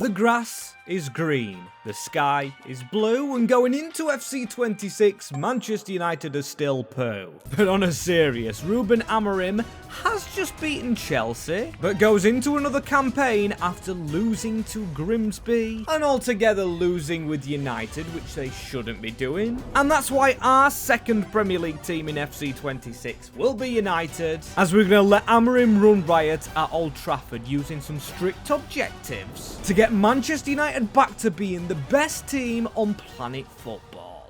The grass is green, the sky is blue, and going into FC26, Manchester United are still poo. But on a serious, Ruben Amorim has just beaten Chelsea, but goes into another campaign after losing to Grimsby, and altogether losing with United, which they shouldn't be doing. And that's why our second Premier League team in FC26 will be United, as we're going to let Amorim run riot at Old Trafford using some strict objectives to get Manchester United back to being the best team on planet football.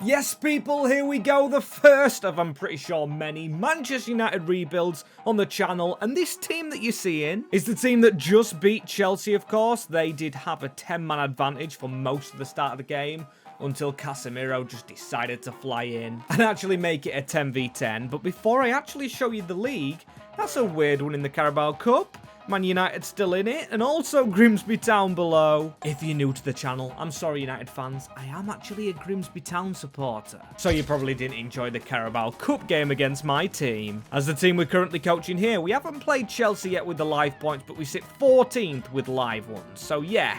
Yes, people, here we go. The first of, I'm pretty sure, many Manchester United rebuilds on the channel. And this team that you're seeing is the team that just beat Chelsea, of course. They did have a 10-man advantage for most of the start of the game, until Casemiro just decided to fly in and actually make it a 10v10. But before I actually show you the league, that's a weird one in the Carabao Cup. Man United still in it, and also Grimsby Town below. If you're new to the channel, I'm sorry United fans, I am actually a Grimsby Town supporter. So you probably didn't enjoy the Carabao Cup game against my team. As the team we're currently coaching here, we haven't played Chelsea yet with the live points, but we sit 14th with live ones. So yeah,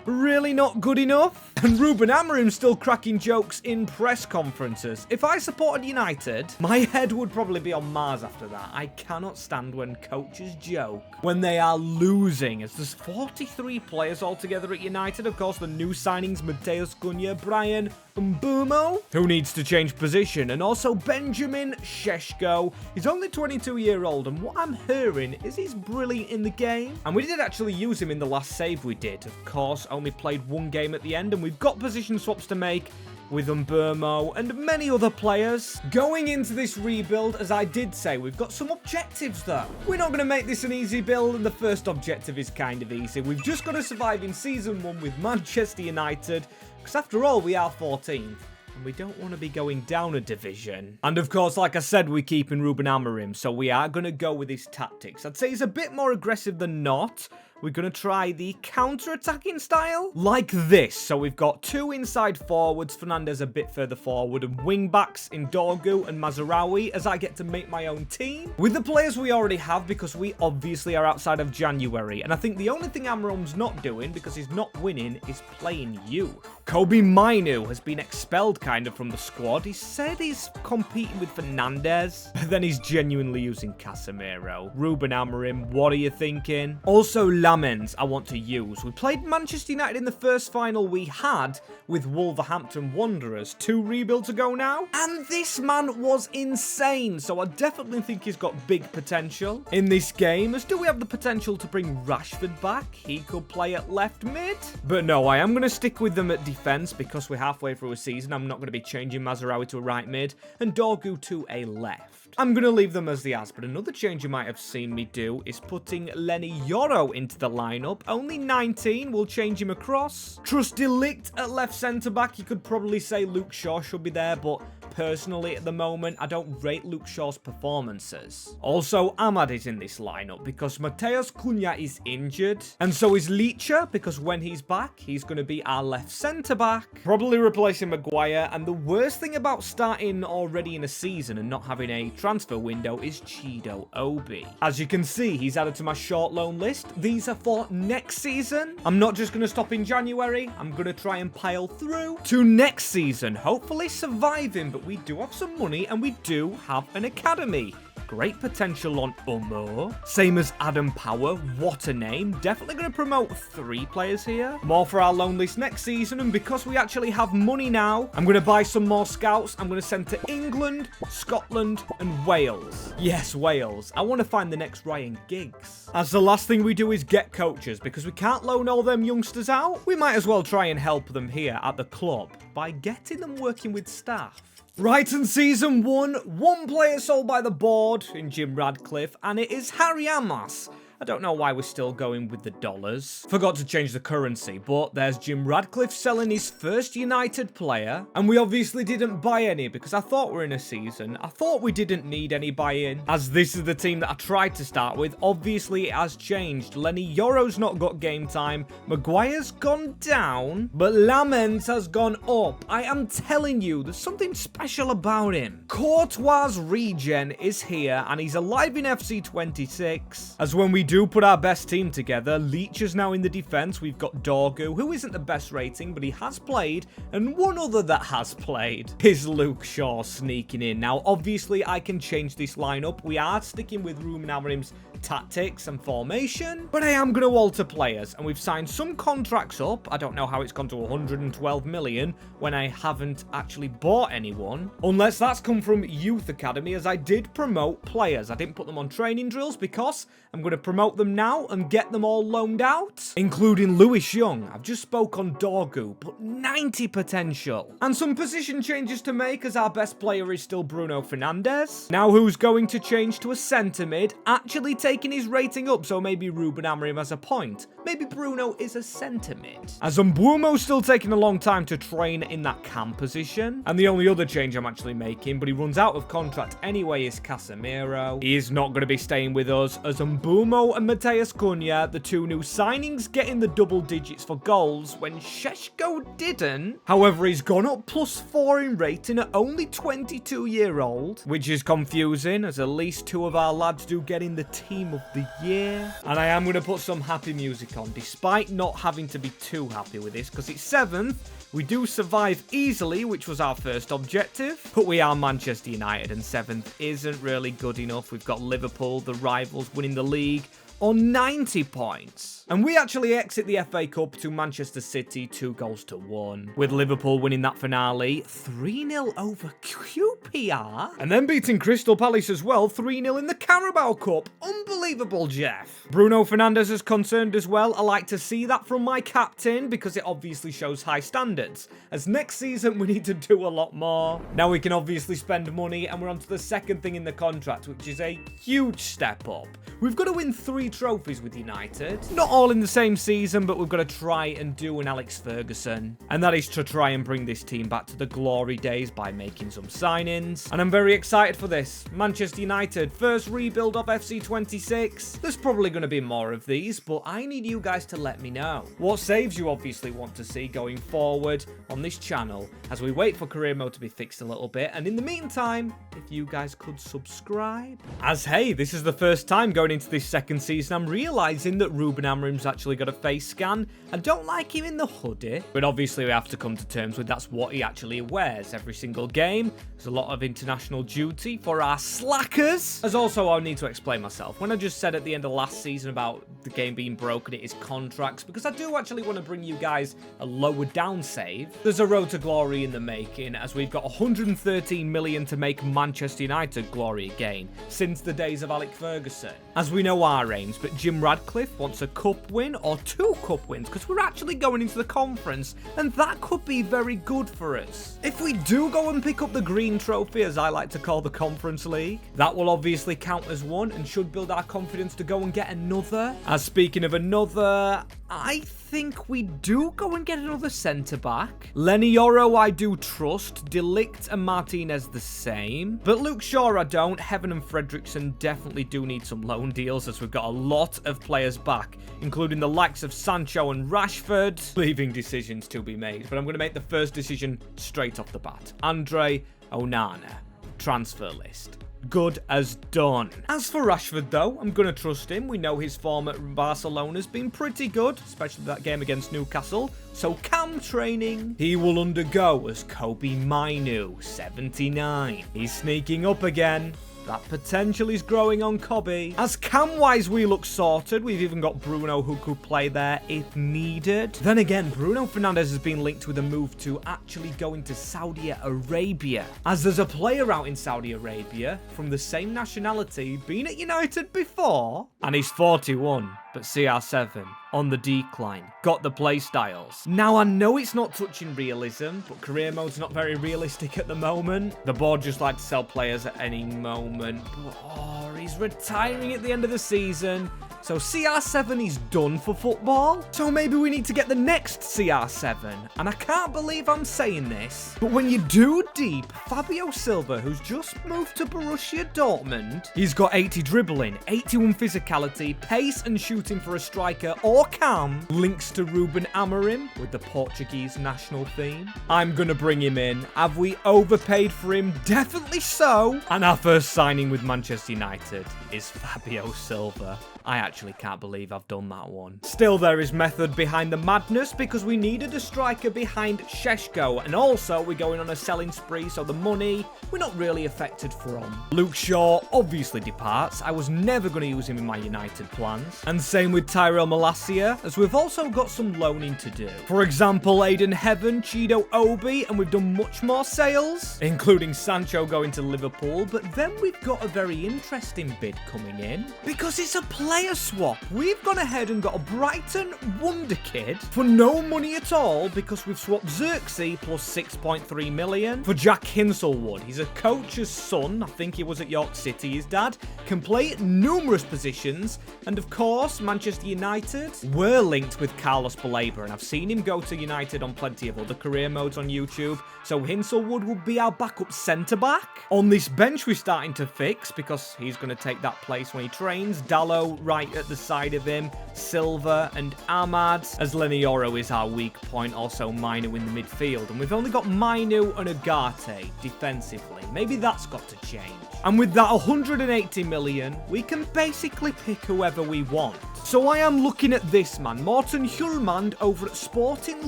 really not good enough. And Ruben Amorim still cracking jokes in press conferences. If I supported United, my head would probably be on Mars after that. I cannot stand when coaches joke when they are losing, as there's 43 players altogether at United. Of course, the new signings, Mateus Cunha, Brian Mbeumo, who needs to change position, and also Benjamin Šeško. He's only 22-year-old, and what I'm hearing is he's brilliant in the game. And we did actually use him in the last save we did. Of course, only played one game at the end, and we've got position swaps to make with Mbeumo and many other players. Going into this rebuild, as I did say, we've got some objectives though. We're not going to make this an easy build, and the first objective is kind of easy. We've just got to survive in Season 1 with Manchester United, because after all, we are 14th. And we don't want to be going down a division. And of course, like I said, we're keeping Ruben Amorim, so we are going to go with his tactics. I'd say he's a bit more aggressive than not. We're going to try the counter-attacking style, like this. So we've got two inside forwards, Fernandes a bit further forward, and wing-backs in Dorgu and Mazraoui, as I get to make my own team with the players we already have, because we obviously are outside of January. And I think the only thing Amorim's not doing, because he's not winning, is playing youth. Kobe Mainu has been expelled kind of from the squad. He said he's competing with Fernandes, but then he's genuinely using Casemiro. Ruben Amorim, what are you thinking? Also, Lamens I want to use. We played Manchester United in the first final we had with Wolverhampton Wanderers 2 rebuilds ago now, and this man was insane, so I definitely think he's got big potential in this game. As do we have the potential to bring Rashford back? He could play at left mid, but no, I am going to stick with them at defense because we're halfway through a season. I'm not going to be changing Mazraoui to a right mid and Dorgu to a left. I'm going to leave them as they are, but another change you might have seen me do is putting Lenny Yoro into the lineup. Only 19, we'll change him across. Trust Delict at left centre-back. You could probably say Luke Shaw should be there, but personally at the moment, I don't rate Luke Shaw's performances. Also, Ahmad is in this lineup because Mateus Cunha is injured, and so is Licha, because when he's back, he's going to be our left centre-back, probably replacing Maguire. And the worst thing about starting already in a season and not having a transfer window is Chido Obi. As you can see, he's added to my short loan list. These are for next season. I'm not just going to stop in January. I'm going to try and pile through to next season, hopefully surviving, but we do have some money and we do have an academy. Great potential on Umo. Same as Adam Power. What a name. Definitely going to promote 3 players here. More for our loan list next season. And because we actually have money now, I'm going to buy some more scouts. I'm going to send to England, Scotland, and Wales. Yes, Wales. I want to find the next Ryan Giggs. As the last thing we do is get coaches, because we can't loan all them youngsters out. We might as well try and help them here at the club by getting them working with staff. Right, in Season 1, one player sold by the board in Jim Radcliffe, and it is Harry Amas. I don't know why we're still going with the dollars. Forgot to change the currency, but there's Jim Radcliffe selling his first United player. And we obviously didn't buy any because I thought we're in a season. I thought we didn't need any buy-in, as this is the team that I tried to start with. Obviously, it has changed. Lenny Yoro's not got game time. Maguire's gone down, but Lamens has gone up. I am telling you, there's something special about him. Courtois' regen is here, and he's alive in FC26, as when we do put our best team together, Leach is now in the defense. We've got Dorgu, who isn't the best rating, but he has played, and one other that has played is Luke Shaw sneaking in. Now, obviously, I can change this lineup. We are sticking with Ruben Amorim's tactics and formation, but I am going to alter players, and we've signed some contracts up. I don't know how it's gone to 112 million when I haven't actually bought anyone, unless that's come from Youth Academy, as I did promote players. I didn't put them on training drills because I'm going to promote them now and get them all loaned out, including Lewis Young. I've just spoke on Dorgu, but 90 potential, and some position changes to make, as our best player is still Bruno Fernandes. Now, who's going to change to a centre mid, actually taking his rating up, so maybe Ruben Amorim has a point. Maybe Bruno is a centre mid, as Mbumo's still taking a long time to train in that cam position. And the only other change I'm actually making, but he runs out of contract anyway, is Casemiro. He is not going to be staying with us, as Mbumo and Mateus Cunha, the two new signings, get in the double digits for goals when Šeško didn't. However, he's gone up +4 in rating at only 22-year-old, which is confusing, as at least 2 of our lads do get in the team of the year. And I am going to put some happy music on, despite not having to be too happy with this, because it's 7th. We do survive easily, which was our first objective, but we are Manchester United, and 7th isn't really good enough. We've got Liverpool, the rivals, winning the league on 90 points. And we actually exit the FA Cup to Manchester City 2-1, with Liverpool winning that finale 3-0 over QPR, and then beating Crystal Palace as well 3-0 in the Carabao Cup. Unbelievable, Jeff. Bruno Fernandes is concerned as well. I like to see that from my captain, because it obviously shows high standards, as next season we need to do a lot more. Now we can obviously spend money, and we're on to the second thing in the contract, which is a huge step up. We've got to win 3 trophies with United. Not all in the same season, but we've got to try and do an Alex Ferguson. And that is to try and bring this team back to the glory days by making some signings. And I'm very excited for this. Manchester United, first rebuild of FC26. There's probably going to be more of these, but I need you guys to let me know what saves you obviously want to see going forward on this channel, as we wait for career mode to be fixed a little bit. And in the meantime, if you guys could subscribe. As hey, this is the first time going into this second season, I'm realizing that Ruben Amorim's actually got a face scan. I don't like him in the hoodie, but obviously we have to come to terms with that's what he actually wears every single game. There's a lot of international duty for our slackers. As also, I'll need to explain myself. When I just said at the end of last season about the game being broken, it is contracts, because I do actually want to bring you guys a lower down save. There's a road to glory in the making, as we've got 113 million to make Manchester United glory again, since the days of Alex Ferguson. As we know our aims, but Jim Radcliffe wants a cup win or 2 cup wins, because we're actually going into the conference, and that could be very good for us. If we do go and pick up the green trophy, as I like to call the Conference League, that will obviously count as 1 and should build our confidence to go and get another. As speaking of another, I think we do go and get another centre-back. Lenny Yoro I do trust, Delict and Martinez the same, but Luke Shaw I don't. Heaven and Fredrickson definitely do need some loan deals, as we've got a lot of players back, including the likes of Sancho and Rashford, leaving decisions to be made. But I'm going to make the first decision straight off the bat. Andre Onana, transfer list. Good as done. As for Rashford though, I'm going to trust him. We know his form at Barcelona's been pretty good, especially that game against Newcastle. So cam training he will undergo as Kobe Mainu, 79. He's sneaking up again. That potential is growing on Kobe. As cam-wise, we look sorted. We've even got Bruno who could play there if needed. Then again, Bruno Fernandes has been linked with a move to actually going to Saudi Arabia, as there's a player out in Saudi Arabia from the same nationality, been at United before, and he's 41. But CR7 on the decline. Got the play styles. Now, I know it's not touching realism, but career mode's not very realistic at the moment. The board just like to sell players at any moment. But, oh, he's retiring at the end of the season. So CR7 is done for football. So maybe we need to get the next CR7. And I can't believe I'm saying this, but when you do deep, Fabio Silva, who's just moved to Borussia Dortmund, he's got 80 dribbling, 81 physicality, pace and shooting for a striker or cam, links to Ruben Amorim with the Portuguese national theme. I'm gonna bring him in. Have we overpaid for him? Definitely so. And our first signing with Manchester United is Fabio Silva. I actually can't believe I've done that one. Still, there is method behind the madness because we needed a striker behind Šeško, and also we're going on a selling spree, so the money we're not really affected from. Luke Shaw obviously departs. I was never going to use him in my United plans. And same with Tyrell Malacia, as we've also got some loaning to do. For example, Aiden Heaven, Chido Obi, and we've done much more sales, including Sancho going to Liverpool, but then we've got a very interesting bid coming in, because it's a player swap. We've gone ahead and got a Brighton wonder kid for no money at all, because we've swapped Xerxes plus 6.3 million for Jack Hinselwood. He's a coach's son. I think he was at York City. His dad can play at numerous positions, and of course, Manchester United were linked with Carlos Baleba, and I've seen him go to United on plenty of other career modes on YouTube, so Hinselwood will be our backup centre-back. On this bench, we're starting to fix, because he's going to take that place when he trains. Dallo right at the side of him, Silva and Ahmad, as Lenioro is our weak point, also Mainu in the midfield, and we've only got Mainu and Ugarte defensively. Maybe that's got to change. And with that 180 million, we can basically pick whoever we want. So I am looking at this man, Morten Hjulmand over at Sporting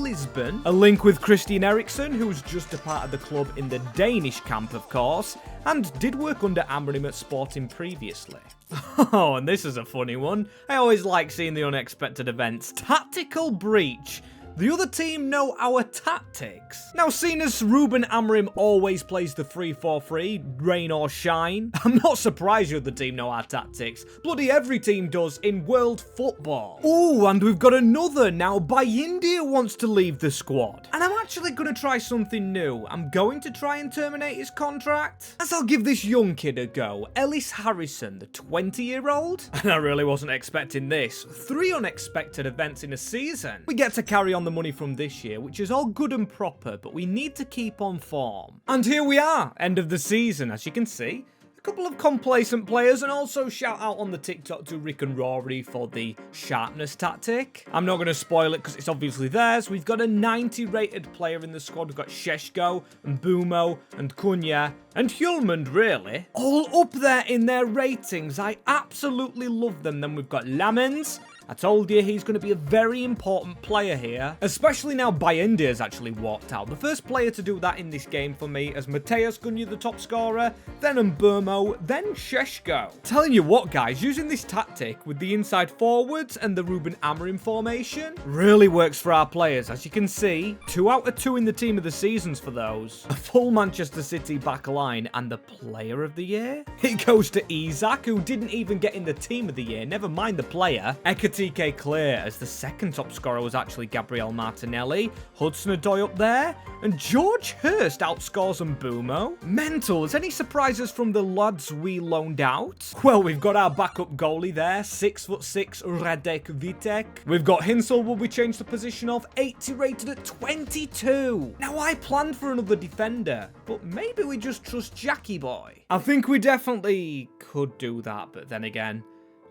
Lisbon, a link with Christian Eriksen, who's just a part of the club in the Danish camp, of course, and did work under Amorim at Sporting previously. Oh, and this is a funny one. I always like seeing the unexpected events. Tactical breach. The other team know our tactics. Now, seeing as Ruben Amorim always plays the 3-4-3, rain or shine, I'm not surprised the other team know our tactics. Bloody every team does in world football. Ooh, and we've got another now. India wants to leave the squad. And I'm actually going to try something new. I'm going to try and terminate his contract, as I'll give this young kid a go. Ellis Harrison, the 20-year-old. And I really wasn't expecting this. 3 unexpected events in a season. We get to carry on the money from this year, which is all good and proper, but we need to keep on form. And here we are, end of the season, as you can see. A couple of complacent players, and also shout out on the TikTok to Rick and Rory for the sharpness tactic. I'm not going to spoil it because it's obviously theirs. We've got a 90 rated player in the squad. We've got Šeško and Bumo and Cunha and Hjulmand, really. All up there in their ratings. I absolutely love them. Then we've got Lamens. I told you he's going to be a very important player here, especially now India has actually walked out. The first player to do that in this game for me as Mateus Cunha, the top scorer, then Mbermo, then Šeško. Telling you what, guys, using this tactic with the inside forwards and the Ruben Amorim formation really works for our players. As you can see, 2 out of 2 in the team of the seasons for those. A full Manchester City back line, and the player of the year? It goes to Isak, who didn't even get in the team of the year, never mind the player. TK clear, as the second top scorer was actually Gabriel Martinelli. Hudson-Odoi up there, and George Hurst outscores Mbumo. Mental. Is any surprises from the lads we loaned out? Well, we've got our backup goalie there, 6'6" Radek Vitek. We've got Hinselwood we changed the position of, 80 rated at 22. Now, I planned for another defender, but maybe we just trust Jackie boy. I think we definitely could do that, but then again,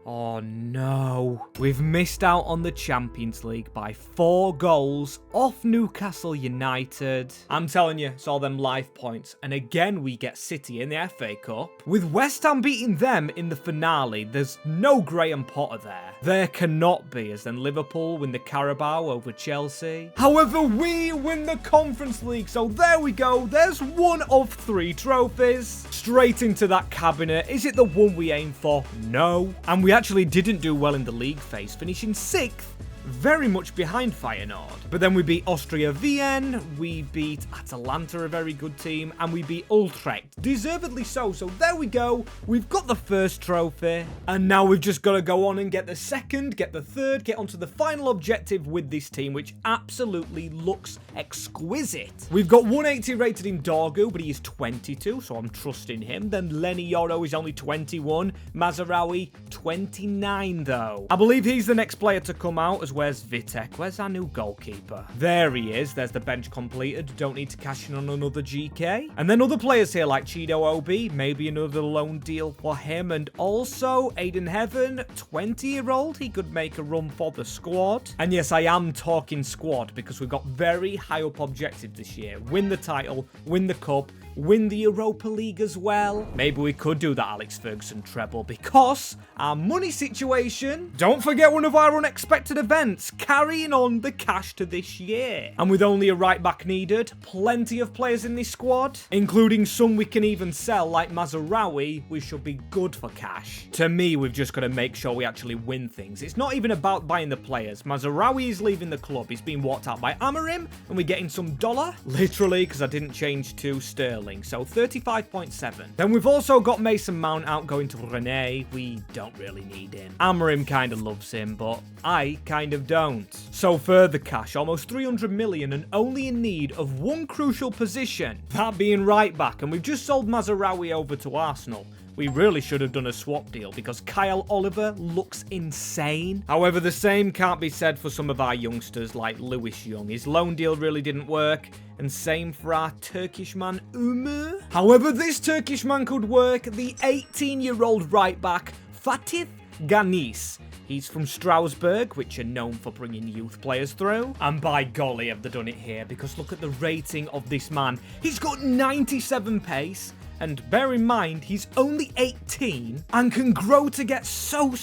oh no. We've missed out on the Champions League by 4 goals off Newcastle United. I'm telling you, it's all them life points. And again, we get City in the FA Cup. With West Ham beating them in the finale, there's no Graham Potter there. There cannot be, as then Liverpool win the Carabao over Chelsea. However, we win the Conference League, so there we go. There's 1 of 3 trophies. Straight into that cabinet. Is it the one we aim for? No. And we actually didn't do well in the league phase, finishing 6th, very much behind Feyenoord. But then we beat Austria Vienna, we beat Atalanta, a very good team, and we beat Utrecht, deservedly so. So there we go, we've got the first trophy, and now we've just got to go on and get the second, get the third, get onto the final objective with this team, which absolutely looks exquisite. We've got 180 rated in Dorgu, but he is 22, so I'm trusting him. Then Lenny Yoro is only 21, Mazarawi 29 though. I believe he's the next player to come out, as where's Vitek? Where's our new goalkeeper? There he is. There's the bench completed. Don't need to cash in on another GK. And then other players here like Chido Obi, maybe another loan deal for him. And also Aiden Heaven, 20-year-old. He could make a run for the squad. And yes, I am talking squad because we've got very high up objectives this year. Win the title, win the cup, win the Europa League as well. Maybe we could do that Alex Ferguson treble because our money situation, don't forget one of our unexpected events, carrying on the cash to this year. And with only a right back needed, plenty of players in this squad, including some we can even sell like Mazraoui, we should be good for cash. To me, we've just got to make sure we actually win things. It's not even about buying the players. Mazraoui is leaving the club. He's been walked out by Amorim, and we're getting some dollar. Literally, because I didn't change to sterling. So 35.7. Then we've also got Mason Mount out going to Rennes. We don't really need him. Amorim kind of loves him, but I kind of don't. So further cash, almost 300 million, and only in need of one crucial position, that being right back. And we've just sold Mazraoui over to Arsenal. We really should have done a swap deal because Kyle Oliver looks insane. However, the same can't be said for some of our youngsters like Lewis Young. His loan deal really didn't work. And same for our Turkish man, Umur. However, this Turkish man could work. The 18-year-old right back, Fatih Ganis. He's from Strasbourg, which are known for bringing youth players through. And by golly, have they done it here, because look at the rating of this man. He's got 97 pace. And bear in mind, he's only 18 and can grow to get so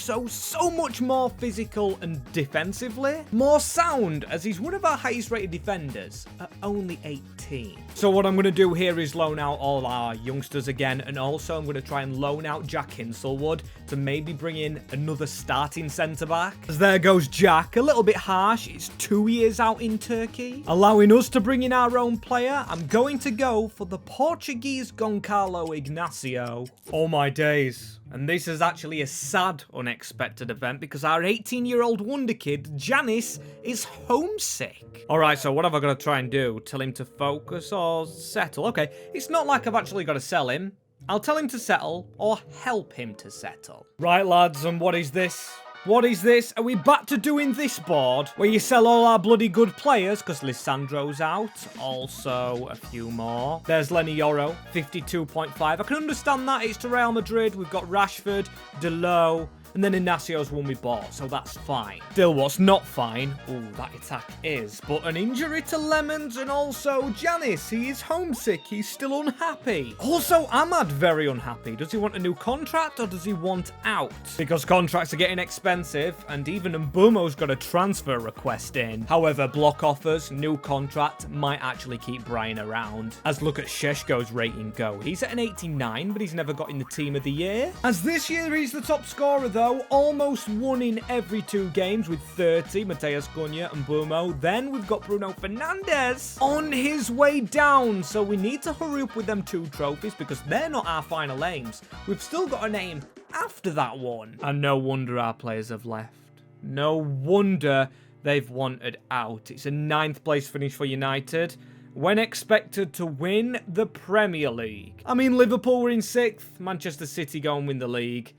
much more physical and defensively more sound, as he's one of our highest rated defenders at only 18. So what I'm going to do here is loan out all our youngsters again, and also I'm going to try and loan out Jack Hinselwood to maybe bring in another starting centre-back. As there goes Jack, a little bit harsh. It's 2 years out in Turkey. Allowing us to bring in our own player, I'm going to go for the Portuguese Goncalo Ignacio. Oh my days. And this is actually a sad, unexpected event because our 18-year-old wonder kid, Janice, is homesick. Alright, so what have I got to try and do? Tell him to focus or settle? Okay, it's not like I've actually got to sell him. I'll tell him to settle or help him to settle. Right, lads, and what is this? What is this? Are we back to doing this board where you sell all our bloody good players? Because Lisandro's out. Also, a few more. There's Lenny Yoro, 52.5. I can understand that. It's to Real Madrid. We've got Rashford, Delo, and then Inacio's one we bought, so that's fine. Still, what's not fine, that attack is, but an injury to Lemons and also Janice. He is homesick. He's still unhappy. Also, Ahmad very unhappy. Does he want a new contract or does he want out? Because contracts are getting expensive, and even Mbumo's got a transfer request in. However, block offers, new contract might actually keep Brian around. As look at Sheshko's rating go. He's at an 89, but he's never got in the team of the year. As this year he's the top scorer though, almost won in every 2 games with 30, Mateus Cunha and Mbumo. Then we've got Bruno Fernandes on his way down, so we need to hurry up with them 2 trophies because they're not our final aims. We've still got a name after that one. And no wonder our players have left. No wonder they've wanted out. It's a 9th place finish for United when expected to win the Premier League. I mean, Liverpool were in 6th, Manchester City go and win the league.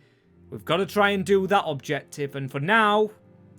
We've got to try and do that objective, and for now,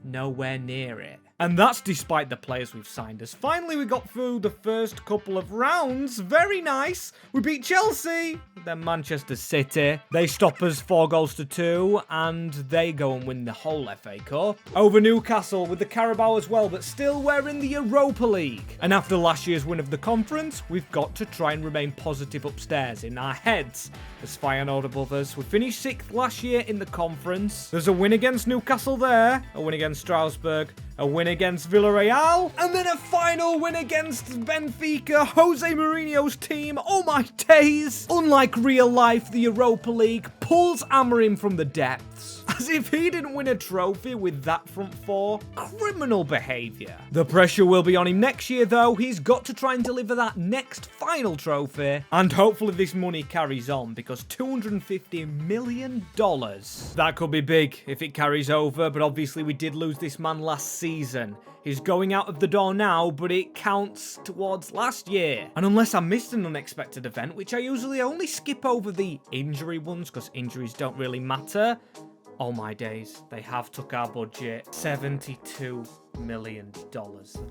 nowhere near it. And that's despite the players we've signed us. Finally, we got through the first couple of rounds. Very nice. We beat Chelsea, then Manchester City. They stop us 4-2, and they go and win the whole FA Cup. Over Newcastle with the Carabao as well, but still we're in the Europa League. And after last year's win of the conference, we've got to try and remain positive upstairs in our heads. As Feyenoord above us, we finished 6th last year in the conference. There's a win against Newcastle there, a win against Strasbourg, a win against Villarreal, and then a final win against Benfica, Jose Mourinho's team. Oh my days! Unlike real life, the Europa League pulls Amorim from the depths. As if he didn't win a trophy with that front four. Criminal behaviour. The pressure will be on him next year though. He's got to try and deliver that next final trophy. And hopefully this money carries on, because $250 million. That could be big if it carries over, but obviously we did lose this man last season. He's going out of the door now, but it counts towards last year. And unless I missed an unexpected event, which I usually only skip over the injury ones because injuries don't really matter. Oh my days, they have took our budget. $72 million.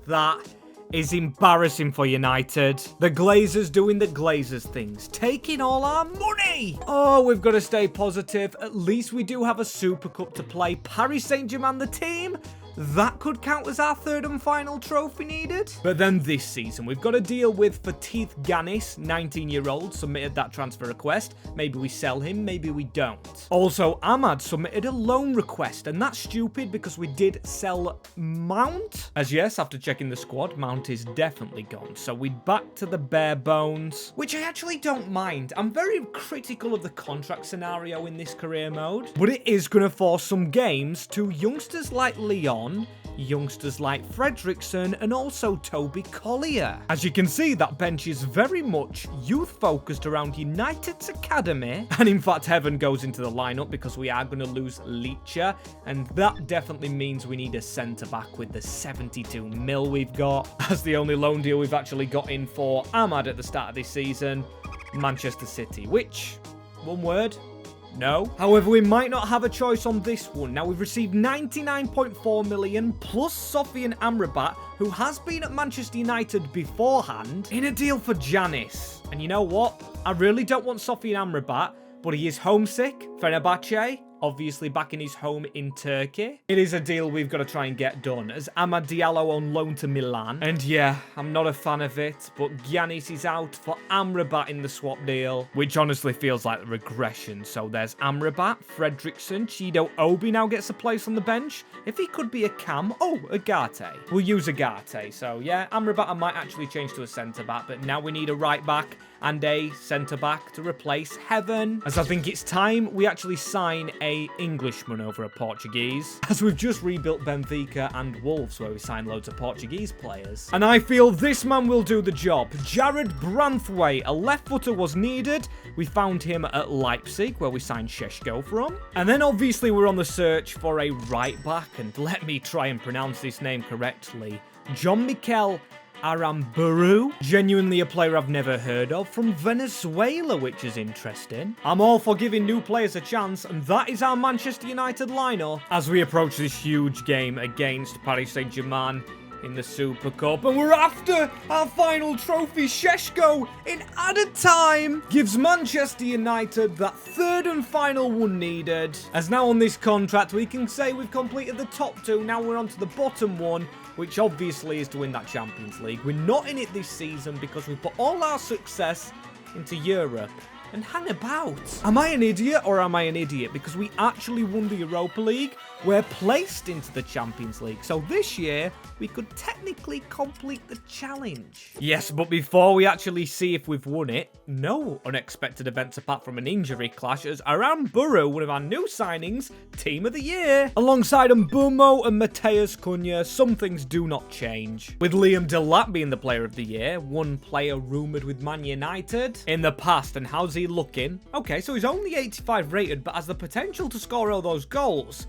That is embarrassing for United. The Glazers doing the Glazers things, taking all our money. Oh, we've got to stay positive. At least we do have a Super Cup to play. Paris Saint-Germain, the team, that could count as our third and final trophy needed. But then this season, we've got to deal with Fatih Ganis, 19-year-old, submitted that transfer request. Maybe we sell him, maybe we don't. Also, Ahmad submitted a loan request, and that's stupid because we did sell Mount. As yes, after checking the squad, Mount is definitely gone. So we're back to the bare bones, which I actually don't mind. I'm very critical of the contract scenario in this career mode, but it is going to force some games to youngsters like Leon, youngsters like Fredrickson, and also Toby Collier. As you can see, that bench is very much youth-focused around United's academy, and in fact, Heaven goes into the lineup because we are going to lose Leacher, and that definitely means we need a centre-back with the 72 mil we've got, as the only loan deal we've actually got in for Ahmad at the start of this season, Manchester City, which, one word, no. However, we might not have a choice on this one. Now, we've received 99.4 million plus Sofian Amrabat, who has been at Manchester United beforehand, in a deal for Janis. And you know what? I really don't want Sofian Amrabat, but he is homesick. Fenerbahce, obviously back in his home in Turkey. It is a deal we've got to try and get done, as Amad Diallo on loan to Milan. And yeah, I'm not a fan of it, but Giannis is out for Amrabat in the swap deal, which honestly feels like a regression. So there's Amrabat, Fredrickson, Chido Obi now gets a place on the bench. If he could be a cam, oh, Agate. We'll use Agate. So yeah, Amrabat I might actually change to a centre-back, but now we need a right-back and a centre-back to replace Heaven, as I think it's time we actually sign a Englishman over a Portuguese, as we've just rebuilt Benfica and Wolves, where we signed loads of Portuguese players. And I feel this man will do the job. Jared Branthwaite, a left footer was needed. We found him at Leipzig, where we signed Šeško from. And then obviously we're on the search for a right-back, and let me try and pronounce this name correctly. John Mikel Aramburu, genuinely a player I've never heard of, from Venezuela, which is interesting. I'm all for giving new players a chance, and that is our Manchester United lineup as we approach this huge game against Paris Saint-Germain in the Super Cup. And we're after our final trophy. Šeško, in added time, gives Manchester United that third and final one needed. As now on this contract, we can say we've completed the top two. Now we're on to the bottom one, which obviously is to win that Champions League. We're not in it this season because we put all our success into Europe and hang about. Am I an idiot or am I an idiot? Because we actually won the Europa League. We're placed into the Champions League. So this year, we could technically complete the challenge. Yes, but before we actually see if we've won it, no unexpected events apart from an injury clash, as Aramburu, one of our new signings, Team of the Year. Alongside Mbumo and Mateus Cunha, some things do not change. With Liam Delap being the Player of the Year, one player rumoured with Man United in the past, and how's he looking? Okay, so he's only 85 rated, but has the potential to score all those goals.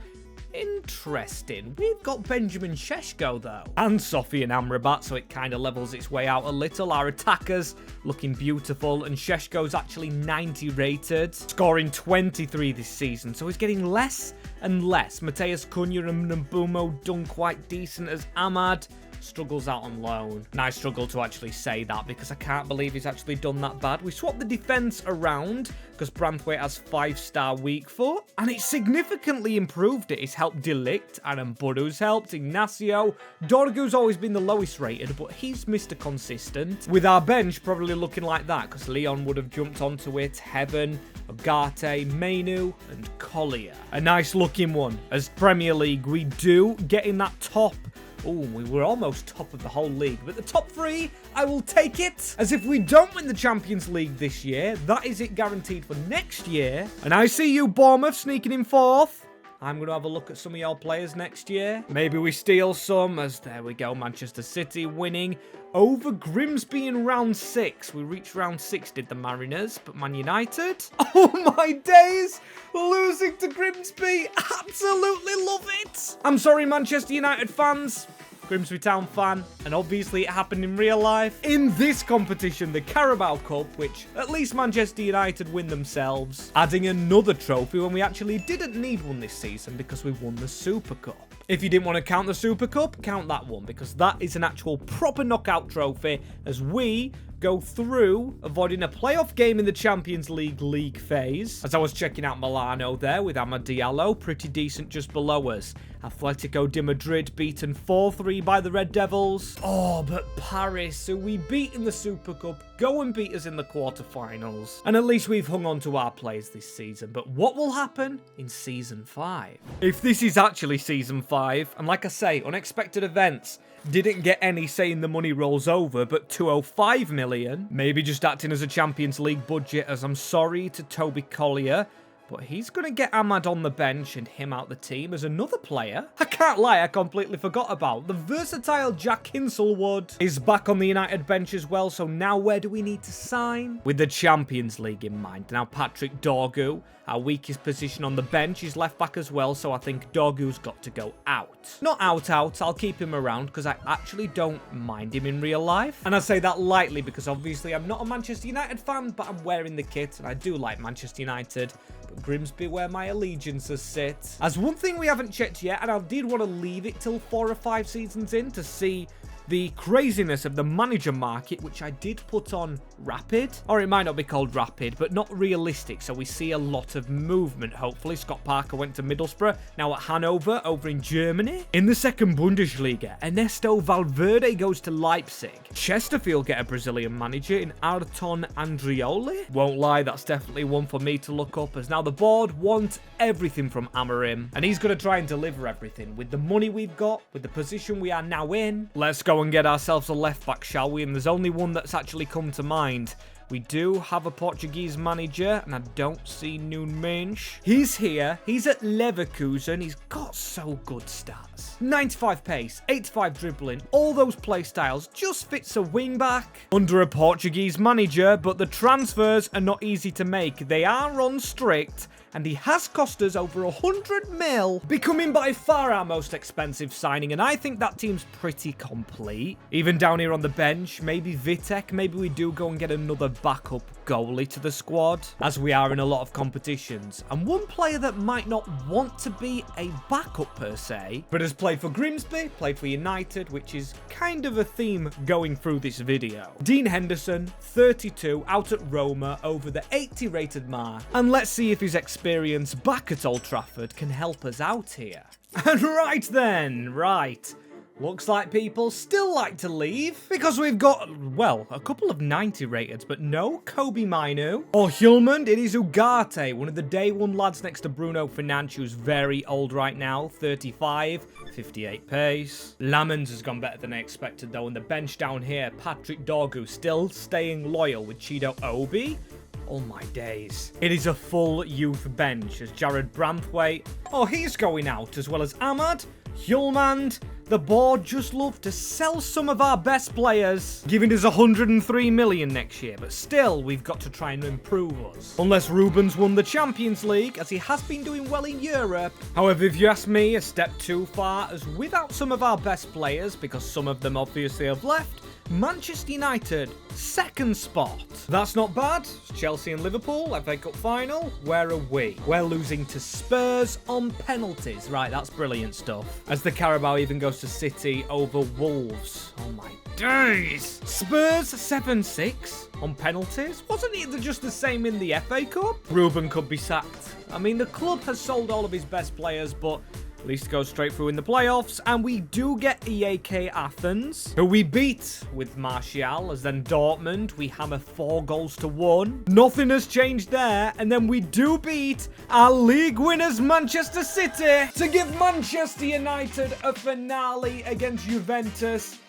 Interesting. We've got Benjamin Šeško, though. And Sofian Amrabat, so it kind of levels its way out a little. Our attackers looking beautiful, and Šeško's actually 90 rated, scoring 23 this season, so he's getting less and less. Mateus Cunha and Mbumo done quite decent, as Ahmad struggles out on loan. And I struggle to actually say that because I can't believe he's actually done that bad. We swapped the defense around because Branthwaite has 5-star weak foot, and it significantly improved it. It's helped Delict, and Mburu's helped, Ignacio. Dorgu's always been the lowest rated, but he's Mr. Consistent. With our bench probably looking like that, because Leon would have jumped onto it, Heaven, Agate, Mainu, and Collier. A nice looking one. As Premier League, we do get in that top. Oh, we were almost top of the whole league. But the top three, I will take it. As if we don't win the Champions League this year, that is it guaranteed for next year. And I see you, Bournemouth, sneaking in fourth. I'm going to have a look at some of your players next year. Maybe we steal some, as there we go, Manchester City winning over Grimsby in round 6. We reached round 6, did the Mariners, but Man United? Oh my days! Losing to Grimsby! Absolutely love it! I'm sorry, Manchester United fans. Grimsby Town fan, and obviously it happened in real life. In this competition, the Carabao Cup, which at least Manchester United win themselves, adding another trophy when we actually didn't need one this season because we won the Super Cup. If you didn't want to count the Super Cup, count that one, because that is an actual proper knockout trophy as we go through avoiding a playoff game in the Champions League phase. As I was checking out Milano there with Amad Diallo, pretty decent just below us. Atletico de Madrid beaten 4-3 by the Red Devils. Oh, but Paris, who we beat in the Super Cup, go and beat us in the quarterfinals. And at least we've hung on to our players this season. But what will happen in Season 5? If this is actually Season 5, and like I say, unexpected events, didn't get any saying the money rolls over, but 205 million, maybe just acting as a Champions League budget, as I'm sorry to Toby Collier, but he's going to get Ahmad on the bench and him out the team as another player I can't lie, I completely forgot about. The versatile Jack Hinselwood is back on the United bench as well, so now where do we need to sign? With the Champions League in mind. Now Patrick Dorgu, our weakest position on the bench, is left back as well, so I think Dorgu's got to go out. Not out, I'll keep him around because I actually don't mind him in real life. And I say that lightly because obviously I'm not a Manchester United fan, but I'm wearing the kit and I do like Manchester United. But Grimsby where my allegiances sit. As one thing we haven't checked yet, and I did want to leave it till 4 or 5 seasons in to see the craziness of the manager market, which I did put on rapid, or it might not be called rapid, but not realistic, so we see a lot of movement, hopefully. Scott Parker went to Middlesbrough, now at Hanover over in Germany. In the second Bundesliga, Ernesto Valverde goes to Leipzig. Chesterfield get a Brazilian manager in Arton Andrioli. Won't lie, that's definitely one for me to look up, as now the board want everything from Amorim, and he's going to try and deliver everything with the money we've got, with the position we are now in. Let's go and get ourselves a left back, shall we? And there's only one that's actually come to mind. We do have a Portuguese manager, and I don't see Nuno Mendes. He's here. He's at Leverkusen. He's got so good stats. 95 pace, 85 dribbling, all those play styles just fits a wing back under a Portuguese manager, but the transfers are not easy to make. They are on strict, and he has cost us over 100 mil, becoming by far our most expensive signing, and I think that team's pretty complete. Even down here on the bench, maybe Vitek, maybe we do go and get another backup goalie to the squad, as we are in a lot of competitions. And one player that might not want to be a backup per se, but has played for Grimsby, played for United, which is kind of a theme going through this video. Dean Henderson, 32, out at Roma, over the 80 rated mark. And let's see if his experience back at Old Trafford can help us out here. And right then, right. Looks like people still like to leave because we've got, well, a couple of 90 rated, but no Kobe Mainu or Hjulmand. It is Ugarte, one of the day one lads next to Bruno Fernandes, who's very old right now, 35, 58 pace. Lamens has gone better than I expected though, and the bench down here, Patrick Dorgu still staying loyal with Chido Obi. Oh my days. It is a full youth bench as Jared Branthwaite, oh, he's going out, as well as Ahmad, Hjulmand. The board just love to sell some of our best players, giving us 103 million next year, but still, we've got to try and improve us. Unless Ruben's won the Champions League, as he has been doing well in Europe. However, if you ask me, a step too far, as without some of our best players, because some of them obviously have left, Manchester United, second spot. That's not bad. Chelsea and Liverpool, FA Cup final. Where are we? We're losing to Spurs on penalties. Right, that's brilliant stuff. As the Carabao even goes to City over Wolves. Oh my days. Spurs 7-6 on penalties. Wasn't it just the same in the FA Cup? Ruben could be sacked. I mean, the club has sold all of his best players, but at least goes straight through in the playoffs, and we do get EAK Athens, who we beat with Martial, as then Dortmund, we hammer 4-1. Nothing has changed there, and then we do beat our league winners Manchester City to give Manchester United a finale against Juventus.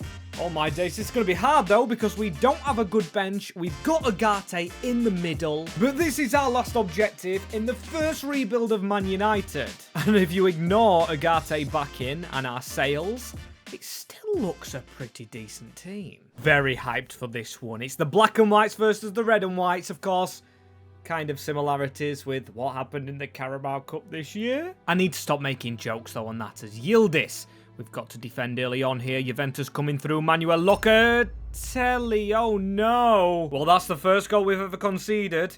Oh my days, it's going to be hard though, because we don't have a good bench. We've got Ugarte in the middle, but this is our last objective in the first rebuild of Man United. And if you ignore Ugarte back in and our sales, it still looks a pretty decent team. Very hyped for this one. It's the black and whites versus the red and whites, of course. Kind of similarities with what happened in the Carabao Cup this year. I need to stop making jokes though on that, as Yildiz, we've got to defend early on here. Juventus coming through. Manuel Locatelli. Oh no. Well, that's the first goal we've ever conceded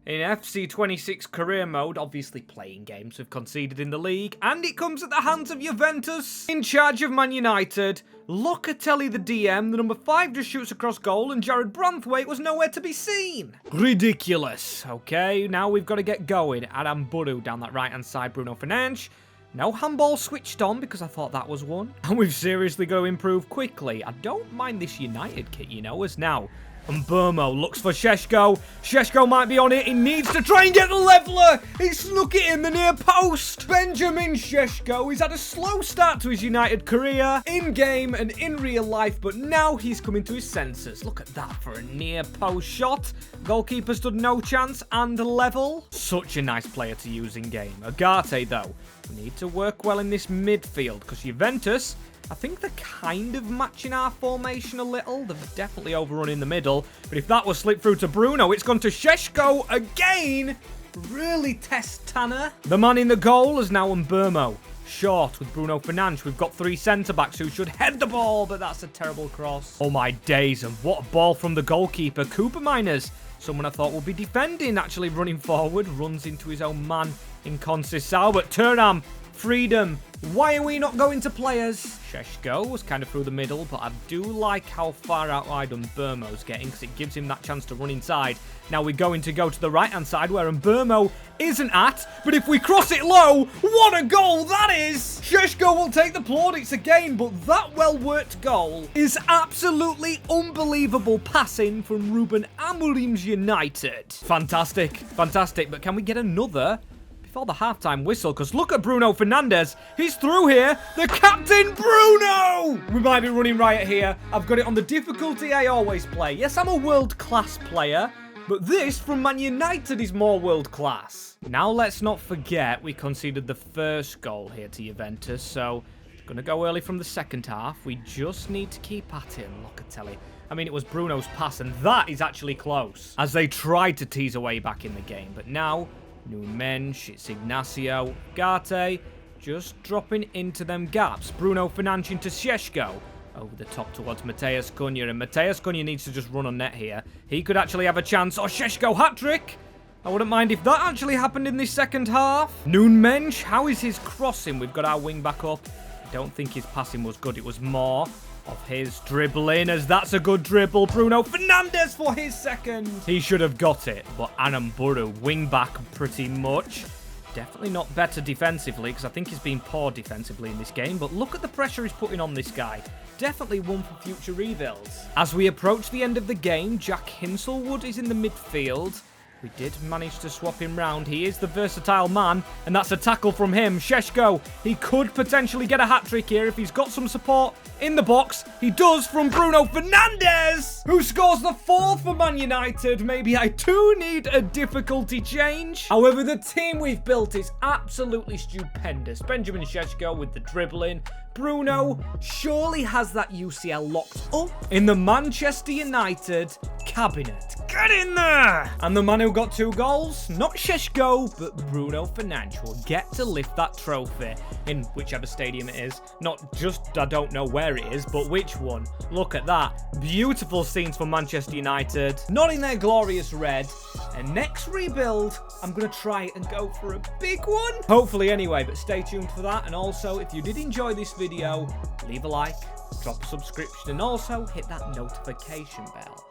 in FC26 Career Mode. Obviously playing games we've conceded in the league. And it comes at the hands of Juventus. In charge of Man United. Locatelli the DM. The number 5 just shoots across goal. And Jared Branthwaite was nowhere to be seen. Ridiculous. Okay, now we've got to get going. Adam Buru down that right-hand side. Bruno Fernandes. No handball switched on because I thought that was one. And we've seriously got to improve quickly. I don't mind this United kit, you know, as now. And Burmo looks for Sheshko. Sheshko might be on it. He needs to try and get the leveller. He snuck it in the near post. Benjamin Sheshko. He's had a slow start to his United career, in-game and in real life, but now he's coming to his senses. Look at that for a near post shot. Goalkeeper stood no chance and level. Such a nice player to use in-game. Agate, though. We need to work well in this midfield because Juventus, I think they're kind of matching our formation a little. They've definitely overrun in the middle. But if that was slipped through to Bruno, it's gone to Sheshko again. Really test Tanner. The man in the goal is now Mburmo. Short with Bruno Fernandes. We've got 3 centre-backs who should head the ball, but that's a terrible cross. Oh my days, and what a ball from the goalkeeper. Cooper Miners, someone I thought would be defending, actually running forward. Runs into his own man, inconsistency. But Thuram, freedom. Why are we not going to players? Sheshko was kind of through the middle, but I do like how far out wide Mburmo's getting because it gives him that chance to run inside. Now we're going to go to the right-hand side where Mburmo isn't at, but if we cross it low, what a goal that is! Sheshko will take the plaudits again, but that well-worked goal is absolutely unbelievable passing from Ruben Amorim's United. Fantastic, fantastic, but can we get another before the halftime whistle? Because look at Bruno Fernandes. He's through here. The captain, Bruno! We might be running riot here. I've got it on the difficulty I always play. Yes, I'm a world-class player, but this from Man United is more world-class. Now, let's not forget we conceded the first goal here to Juventus, so going to go early from the second half. We just need to keep at him, Locatelli. I mean, it was Bruno's pass, and that is actually close, as they tried to tease away back in the game. But now, new Mensch, it's Ignacio, Garte, just dropping into them gaps. Bruno Fernandes into Sheshko. Over the top towards Mateus Cunha, and Mateus Cunha needs to just run on net here. He could actually have a chance. Oh, Sheshko hat-trick! I wouldn't mind if that actually happened in this second half. Noon Mensch, how is his crossing? We've got our wing back up. I don't think his passing was good. It was more of his dribbling, as that's a good dribble. Bruno Fernandes for his second. He should have got it, but Anamburu, wing back pretty much. Definitely not better defensively, because I think he's been poor defensively in this game, but look at the pressure he's putting on this guy. Definitely one for future rebuilds. As we approach the end of the game, Jack Hinselwood is in the midfield. We did manage to swap him round. He is the versatile man, and that's a tackle from him. Sheshko, he could potentially get a hat-trick here if he's got some support in the box. He does from Bruno Fernandes, who scores the 4th for Man United. Maybe I do need a difficulty change. However, the team we've built is absolutely stupendous. Benjamin Sheshko with the dribbling. Bruno surely has that UCL locked up in the Manchester United cabinet. Get in there! And the man who got 2 goals, not Sheshko, but Bruno Fernandes will get to lift that trophy in whichever stadium it is. Not just, I don't know where it is, but which one. Look at that. Beautiful scenes for Manchester United. Not in their glorious red. And next rebuild, I'm going to try and go for a big one. Hopefully anyway, but stay tuned for that. And also, if you did enjoy this video, leave a like, drop a subscription, and also hit that notification bell.